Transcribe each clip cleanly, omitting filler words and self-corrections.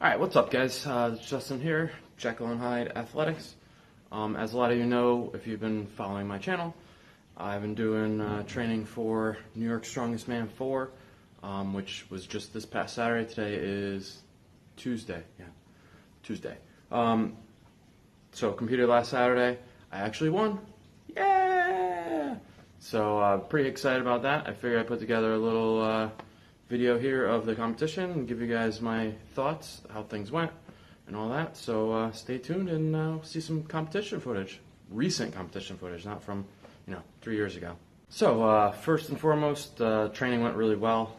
Alright, what's up guys? It's Justin here, Jekyll and Hyde Athletics. As a lot of you know, if you've been following my channel, I've been doing training for New York Strongest Man 4, which was just this past Saturday. Today is Tuesday. Yeah, Tuesday. So competed last Saturday. I actually won. Yeah! So pretty excited about that. I figured I'd put together a little video here of the competition and give you guys my thoughts, how things went, and all that. So stay tuned and see some competition footage. Recent competition footage, not from 3 years ago. So first and foremost, training went really well.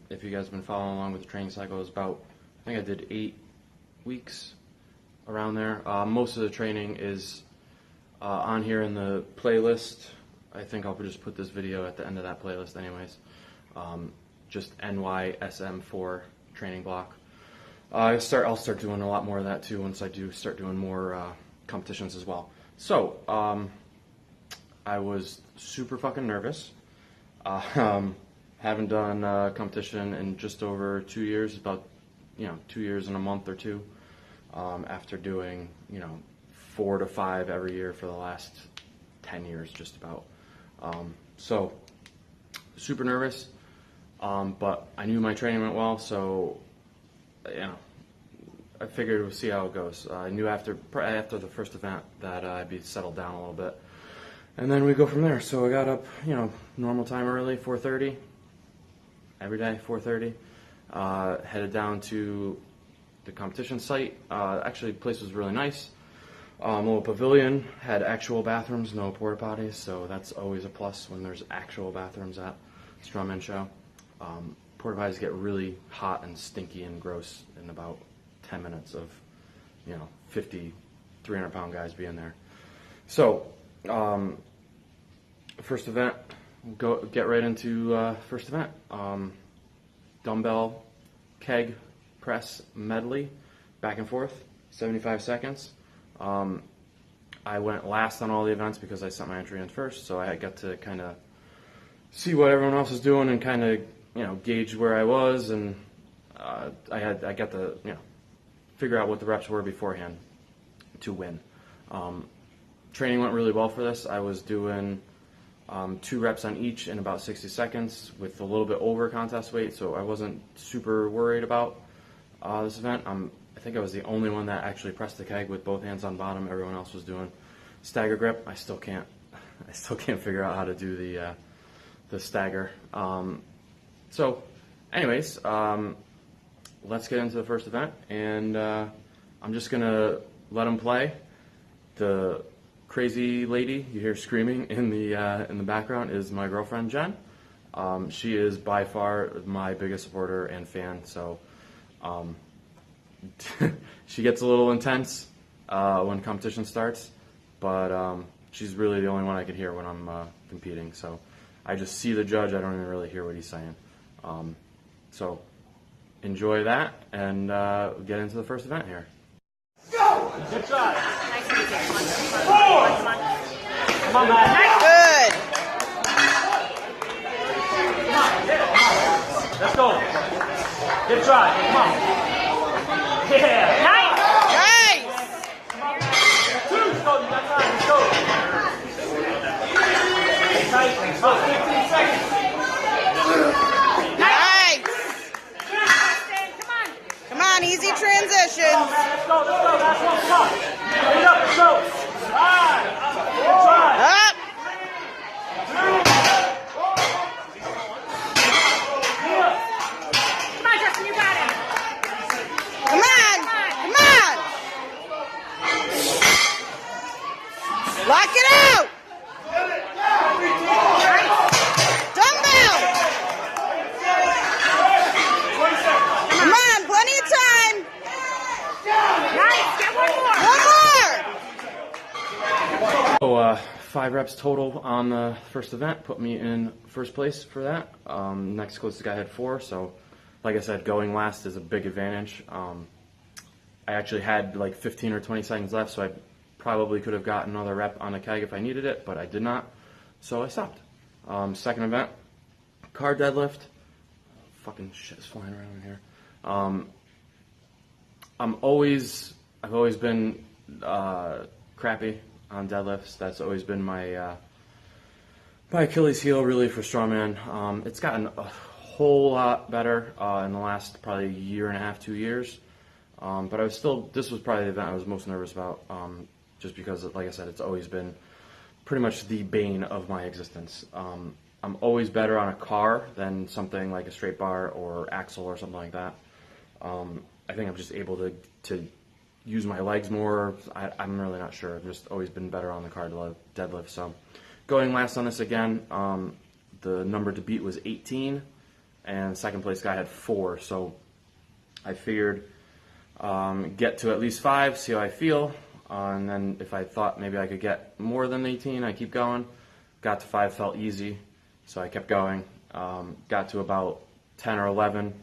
If you guys have been following along with the training cycle, it was about, I think I did 8 weeks, around there. Most of the training is on here in the playlist. I think I'll just put this video at the end of that playlist anyways. Just NYSM 4 training block. I'll start doing a lot more of that too once I do start doing more competitions as well. So I was super fucking nervous. Haven't done competition in just over 2 years, about 2 years and a month or two. After doing 4 to 5 every year for the last 10 years, just about. So super nervous. But I knew my training went well, so I figured we'll see how it goes. I knew after the first event that I'd be settled down a little bit, and then we go from there. So I got up, normal time early, 4:30, every day, 4:30. Headed down to the competition site. Actually, the place was really nice. Little pavilion, had actual bathrooms, no porta potties, so that's always a plus when there's actual bathrooms at Strongman show. Porta potties get really hot and stinky and gross in about 10 minutes of 50, 300-pound guys being there. So first event, get right into first event. Dumbbell keg press medley, back and forth, 75 seconds. I went last on all the events because I sent my entry in first, so I got to kind of see what everyone else was doing and kind of gauge where I was, and I got to figure out what the reps were beforehand to win. Training went really well for this. I was doing 2 reps on each in about 60 seconds with a little bit over contest weight, so I wasn't super worried about this event. I think I was the only one that actually pressed the keg with both hands on bottom. Everyone else was doing stagger grip. I still can't figure out how to do the stagger. So anyways, let's get into the first event, and I'm just gonna let them play. The crazy lady you hear screaming in the background is my girlfriend Jen. She is by far my biggest supporter and fan, so she gets a little intense when competition starts, but she's really the only one I can hear when I'm competing. So I just see the judge, I don't even really hear what he's saying. So enjoy that, and get into the first event here. Go! Good try. Nice and easy. Come on, man. Good. Come on, hit it. Come on. Let's go. Good try. Come on. Yeah. Nice. Nice. Come on, man. 2. Let's go. You got time. Let's go. Tight. Let's go. 15 seconds. Come on, easy transitions. Let's go, last one, come on. Get it up, let's go. 5. Good try. Up. 2. Come on, Justin, you got it. Come on. Come on. Lock it out. Dumbbell. Come on, plenty of time. Nice, get one more. One more. So 5 reps total on the first event, put me in first place for that. Next closest guy had 4, so like I said, going last is a big advantage. I actually had like 15 or 20 seconds left, so I probably could have gotten another rep on the keg if I needed it, but I did not, so I stopped. Second event, car deadlift. Fucking shit is flying around in here. I've always been crappy on deadlifts. That's always been my Achilles heel, really, for strongman. It's gotten a whole lot better in the last probably year and a half, 2 years. But this was probably the event I was most nervous about, just because, like I said, it's always been pretty much the bane of my existence. I'm always better on a car than something like a straight bar or axle or something like that. I think I'm just able to use my legs more. I'm really not sure. I've just always been better on the car deadlift. So going last on this again, the number to beat was 18, and second place guy had 4. So I figured get to at least 5, see how I feel, and then if I thought maybe I could get more than 18, I keep going. Got to 5, felt easy, so I kept going. Got to about 10 or 11,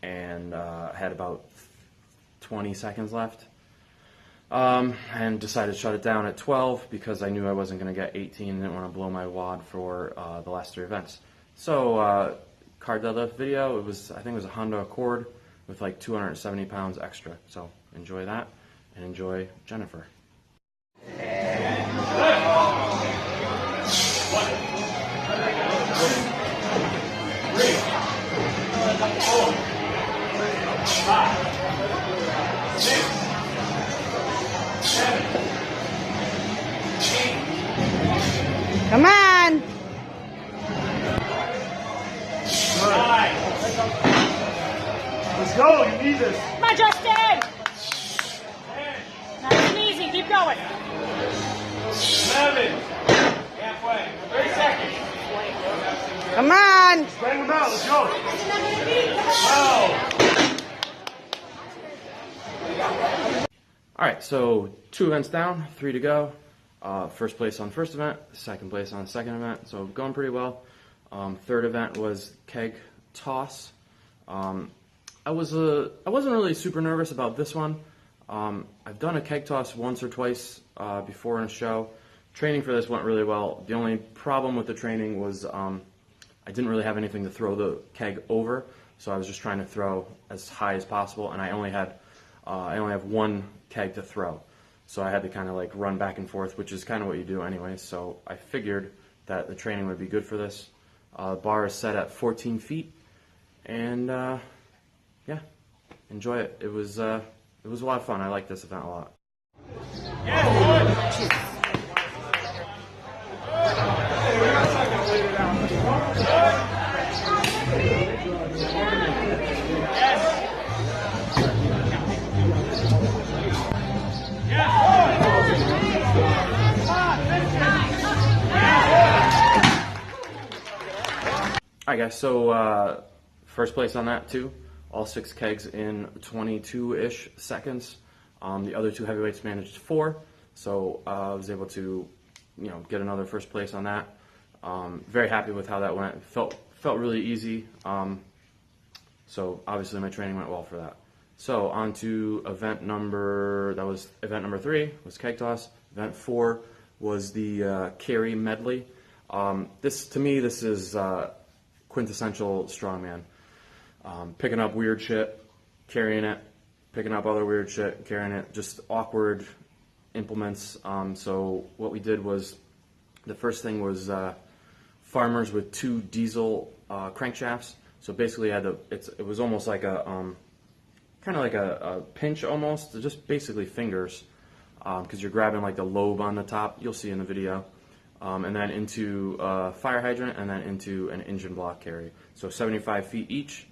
and had about 20 seconds left, and decided to shut it down at 12 because I knew I wasn't going to get 18 and didn't want to blow my wad for the last 3 events. So car deadlift video, I think it was a Honda Accord with like 270 pounds extra. So enjoy that, and enjoy Jennifer. Come on. Let's go, you need this. Come on, Justin! Nice and easy, keep going. 7. Halfway. 30 seconds. Come on. Bang them out, let's go. 12. Alright, so 2 events down, 3 to go. First place on first event, second place on second event, so going pretty well. Third event was keg toss. I wasn't really super nervous about this one. I've done a keg toss once or twice before in a show. Training for this went really well. The only problem with the training was I didn't really have anything to throw the keg over, so I was just trying to throw as high as possible, and I only have 1 keg to throw. So I had to kind of like run back and forth, which is kind of what you do anyway. So I figured that the training would be good for this. Bar is set at 14 feet, and yeah, enjoy it. It was a lot of fun. I like this event a lot. Alright guys, so first place on that too, all 6 kegs in 22-ish seconds. The other 2 heavyweights managed 4, so I was able to, get another first place on that. Very happy with how that went. It felt really easy. So obviously my training went well for that. So on to event number 3 was keg toss. Event 4 was the carry medley. To me, this is quintessential strongman. Picking up weird shit, carrying it, picking up other weird shit, carrying it, just awkward implements. So what we did was, the first thing was farmers with 2 diesel crankshafts. So basically it was almost like a kind of like a pinch almost, just basically fingers, because you're grabbing like the lobe on the top, you'll see in the video. And then into a fire hydrant, and then into an engine block carry. So 75 feet each.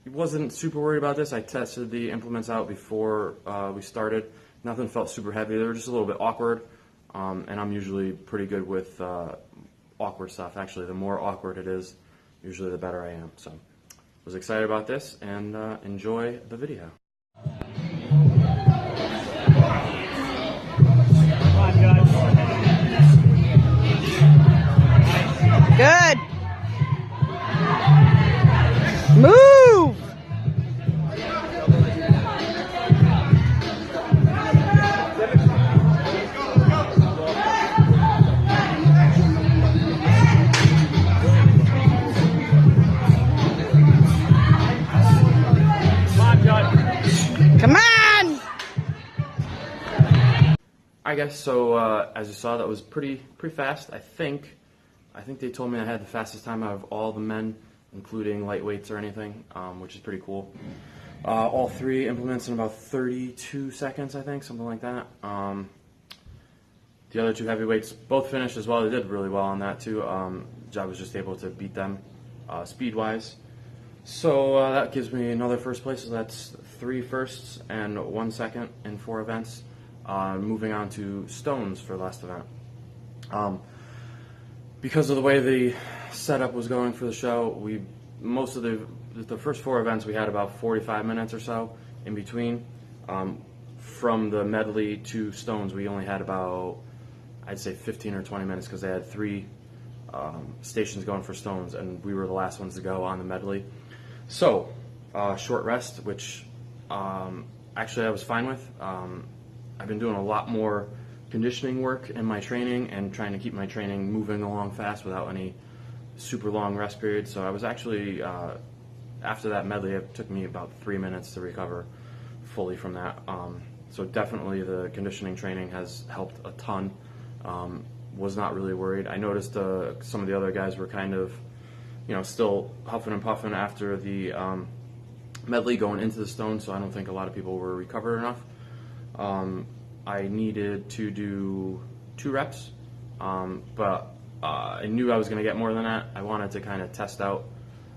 Wasn't super worried about this. I tested the implements out before we started. Nothing felt super heavy. They were just a little bit awkward. And I'm usually pretty good with awkward stuff. Actually, the more awkward it is, usually the better I am. So was excited about this, and enjoy the video. Good. Move. Come on, John. Come on! Alright guys, so as you saw, that was pretty fast. I think they told me I had the fastest time out of all the men, including lightweights or anything, which is pretty cool. All 3 implements in about 32 seconds, I think, something like that. The other 2 heavyweights both finished as well. They did really well on that too. I was just able to beat them speed-wise. So that gives me another first place. So that's 3 firsts and 1 second in 4 events. Moving on to stones for the last event. Because of the way the setup was going for the show, most of the first 4 events we had about 45 minutes or so in between. From the medley to stones, we only had about, I'd say, 15 or 20 minutes because they had 3 stations going for stones, and we were the last ones to go on the medley. So, short rest, which actually I was fine with. I've been doing a lot more conditioning work in my training and trying to keep my training moving along fast without any super long rest periods. So I was actually, after that medley, it took me about 3 minutes to recover fully from that. So definitely the conditioning training has helped a ton. Was not really worried. I noticed some of the other guys were kind of, still huffing and puffing after the medley going into the stone, so I don't think a lot of people were recovered enough. I needed to do 2 reps, but I knew I was going to get more than that. I wanted to kind of test out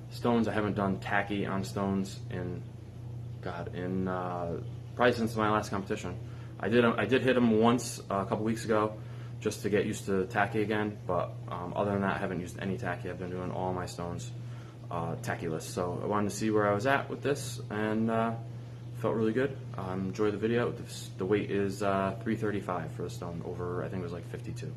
stones. I haven't done tacky on stones in probably since my last competition. I did hit them once a couple weeks ago just to get used to tacky again, but other than that, I haven't used any tacky. I've been doing all my stones tacky-less. So I wanted to see where I was at with this, and felt really good. Enjoyed the video. The weight is 335 for the stone, over I think it was like 52.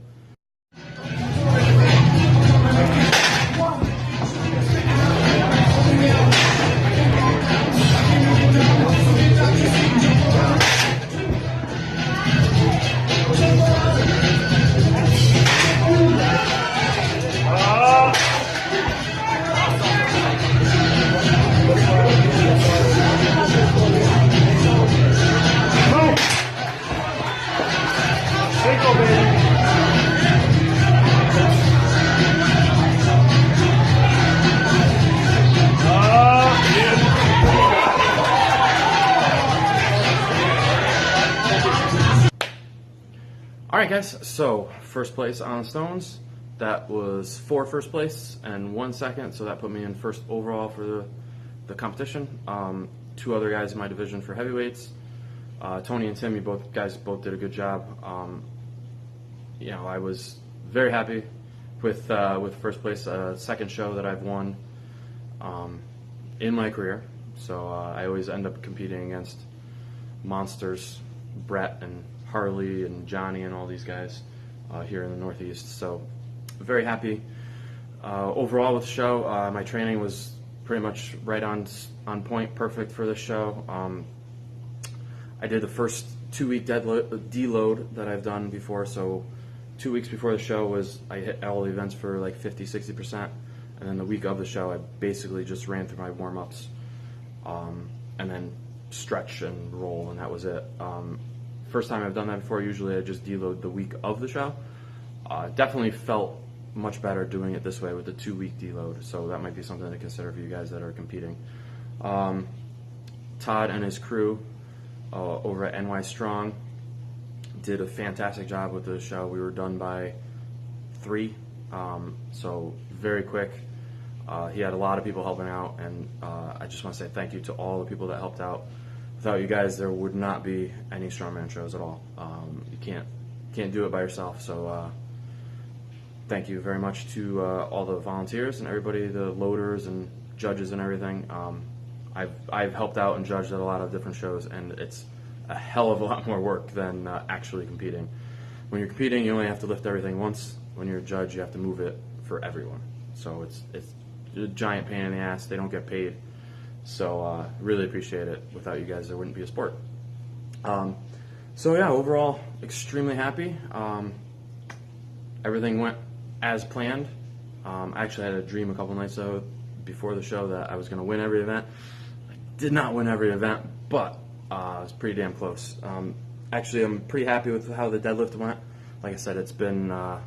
Alright guys, so first place on stones, that was 4 first place and 1 second, so that put me in first overall for the competition. 2 other guys in my division for heavyweights. Tony and Tim, you guys both did a good job. I was very happy with first place, second show that I've won in my career. So I always end up competing against monsters, Brett and Harley and Johnny and all these guys here in the Northeast. So very happy overall with the show. My training was pretty much right on point, perfect for this show. I did the first 2-week deload that I've done before. So 2 weeks before the show I hit all the events for like 50-60%, and then the week of the show I basically just ran through my warm-ups and then stretch and roll, and that was it. First time I've done that before. Usually I just deload the week of the show. Definitely felt much better doing it this way with the 2-week deload, so that might be something to consider for you guys that are competing. Todd and his crew over at NYSM did a fantastic job with the show. We were done by 3, so very quick. He had a lot of people helping out, and I just want to say thank you to all the people that helped out. Without you guys, there would not be any Strongman shows at all. You can't do it by yourself. So thank you very much to all the volunteers and everybody, the loaders and judges and everything. I've helped out and judged at a lot of different shows, and it's a hell of a lot more work than actually competing. When you're competing, you only have to lift everything once. When you're a judge, you have to move it for everyone. So it's a giant pain in the ass. They don't get paid. So really appreciate it. Without you guys, there wouldn't be a sport. So yeah, overall, extremely happy. Everything went as planned. I actually had a dream a couple nights ago before the show that I was going to win every event. I did not win every event, but was pretty damn close. Actually, I'm pretty happy with how the deadlift went. Like I said, it's been the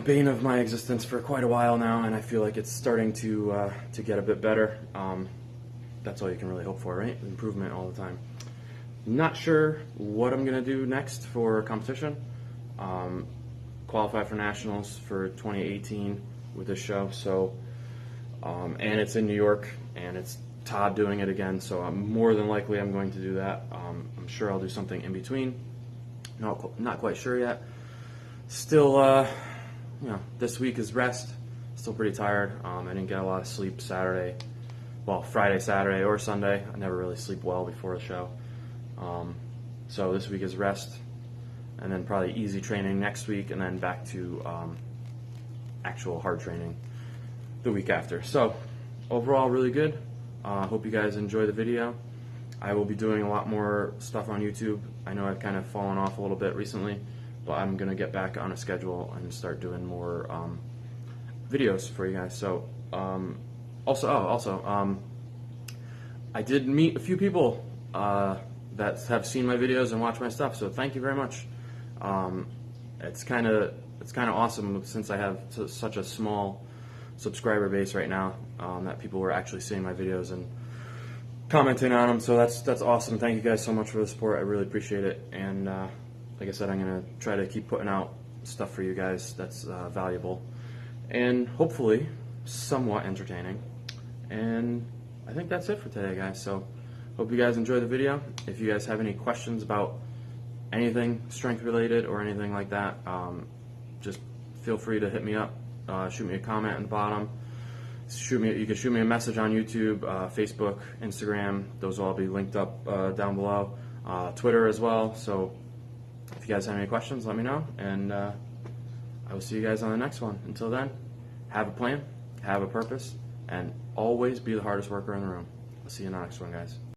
bane of my existence for quite a while now, and I feel like it's starting to get a bit better. That's all you can really hope for, right? Improvement all the time. Not sure what I'm gonna do next for competition. Qualify for nationals for 2018 with this show, so and it's in New York, and it's Todd doing it again, so more than likely I'm going to do that. I'm sure I'll do something in between. Not quite sure yet. Still, this week is rest. Still pretty tired. I didn't get a lot of sleep Saturday. Well, Friday, Saturday, or Sunday. I never really sleep well before a show. So this week is rest, and then probably easy training next week, and then back to actual hard training the week after. So overall, really good. Hope you guys enjoy the video. I will be doing a lot more stuff on YouTube. I know I've kind of fallen off a little bit recently, but I'm going to get back on a schedule and start doing more videos for you guys. So I did meet a few people that have seen my videos and watch my stuff, so thank you very much. It's kind of awesome since I have such a small subscriber base right now, that people were actually seeing my videos and commenting on them, so that's awesome. Thank you guys so much for the support. I really appreciate it, and like I said, I'm gonna try to keep putting out stuff for you guys that's valuable and hopefully somewhat entertaining. And I think that's it for today, guys. So hope you guys enjoy the video. If you guys have any questions about anything strength related or anything like that, just feel free to hit me up. Shoot me a comment in the bottom. You can shoot me a message on YouTube, Facebook, Instagram. Those will all be linked up down below. Twitter as well. So if you guys have any questions, let me know, and I will see you guys on the next one. Until then, have a plan, have a purpose, and always be the hardest worker in the room. I'll see you in the next one, guys.